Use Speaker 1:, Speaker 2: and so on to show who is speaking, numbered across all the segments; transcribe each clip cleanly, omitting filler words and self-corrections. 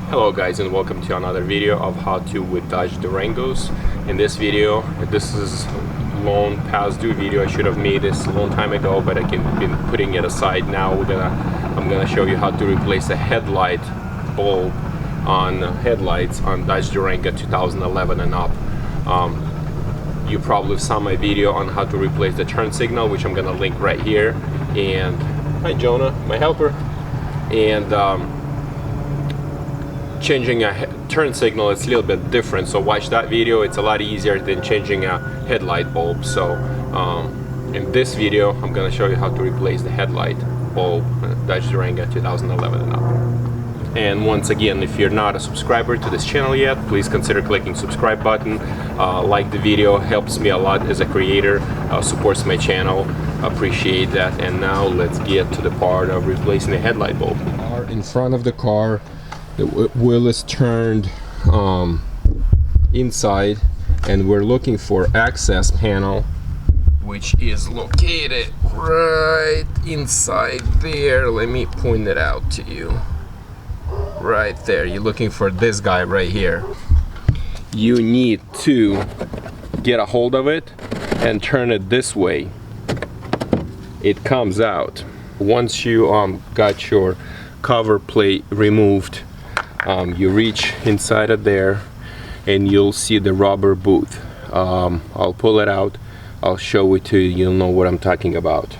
Speaker 1: Hello guys, and welcome to another video of how to with Dodge Durangos. In this video, this is long past due video. I should have made this a long time ago, but I've been putting it aside. Now I'm gonna show you how to replace a headlight bulb on headlights on Dodge Durango 2011 and up. You probably saw my video on how to replace the turn signal, which I'm gonna link right here. And hi Jonah, my helper. And changing a turn signal is a little bit different, so watch that video. It's a lot easier than changing a headlight bulb. So in this video I'm going to show you how to replace the headlight bulb Dodge Durango 2011 and up. And once again, if you're not a subscriber to this channel yet, please consider clicking subscribe button. Like the video, helps me a lot as a creator, supports my channel. Appreciate that. And now let's get to the part of replacing the headlight bulb. In front of the car, the wheel is turned inside, and we're looking for access panel, which is located right inside there. Let me point it out to you. Right there. You're looking for this guy right here. You need to get a hold of it and turn it this way. It comes out. Once you got your cover plate removed, you reach inside of there and you'll see the rubber boot. I'll pull it out, I'll show it to you, you'll know what I'm talking about.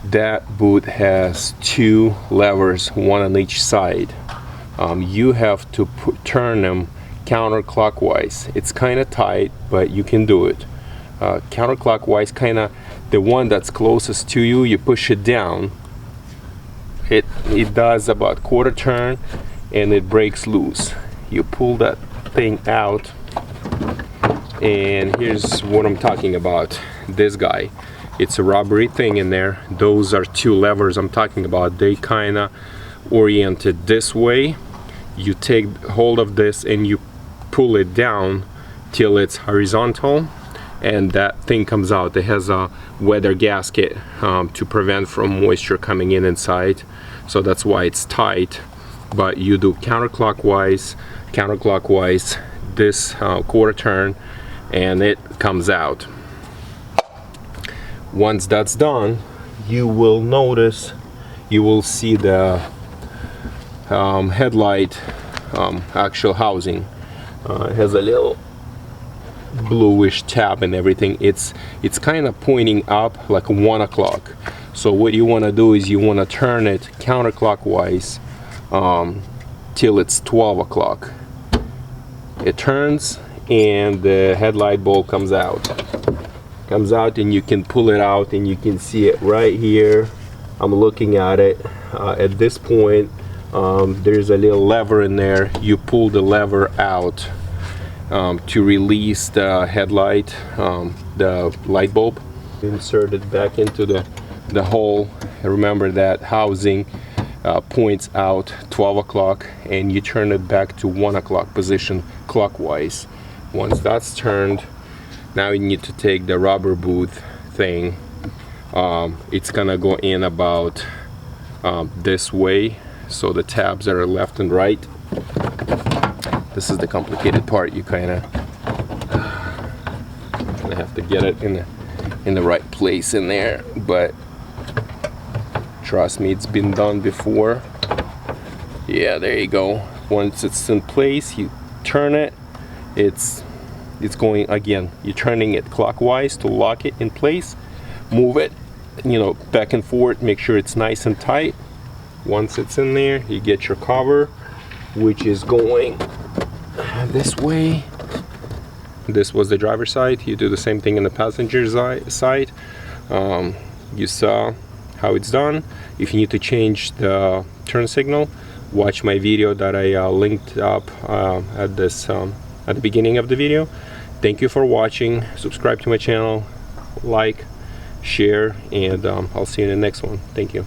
Speaker 1: That boot has two levers, one on each side. You have to turn them counterclockwise. It's kind of tight, but you can do it. Counterclockwise, kind of the one that's closest to you, you push it down. It does about quarter turn and it breaks loose. You pull that thing out, and here's what I'm talking about. This guy, it's a rubbery thing in there. Those are two levers I'm talking about. They kind of oriented this way. You take hold of this and you pull it down till it's horizontal, and that thing comes out. It has a weather gasket to prevent from moisture coming in inside, so that's why it's tight. But you do counterclockwise, this quarter turn, and it comes out. Once that's done, you will notice, you will see the headlight actual housing. It has a little bluish tab and everything. It's kind of pointing up like 1 o'clock. So what you want to do is you want to turn it counterclockwise till it's 12 o'clock. It turns and the headlight bulb comes out. And you can pull it out and you can see it right here. I'm looking at it. At this point, there's a little lever in there. You pull the lever out to release the headlight, the light bulb. Insert it back into the hole. Remember that housing points out 12 o'clock, and you turn it back to 1 o'clock position clockwise. Once that's turned, now you need to take the rubber boot thing. It's gonna go in about this way, so the tabs are left and right. This is the complicated part. You kind of have to get it in the right place in there, but trust me, it's been done before. Yeah, there you go. Once it's in place, you turn it. It's going again. You're turning it clockwise to lock it in place. Move it, back and forth. Make sure it's nice and tight. Once it's in there, you get your cover, which is going this way. This was the driver's side. You do the same thing in the passenger side. You saw how it's done. If you need to change the turn signal, watch my video that I linked up at the beginning of the video. Thank you for watching. Subscribe to my channel, like, share, and I'll see you in the next one. Thank you.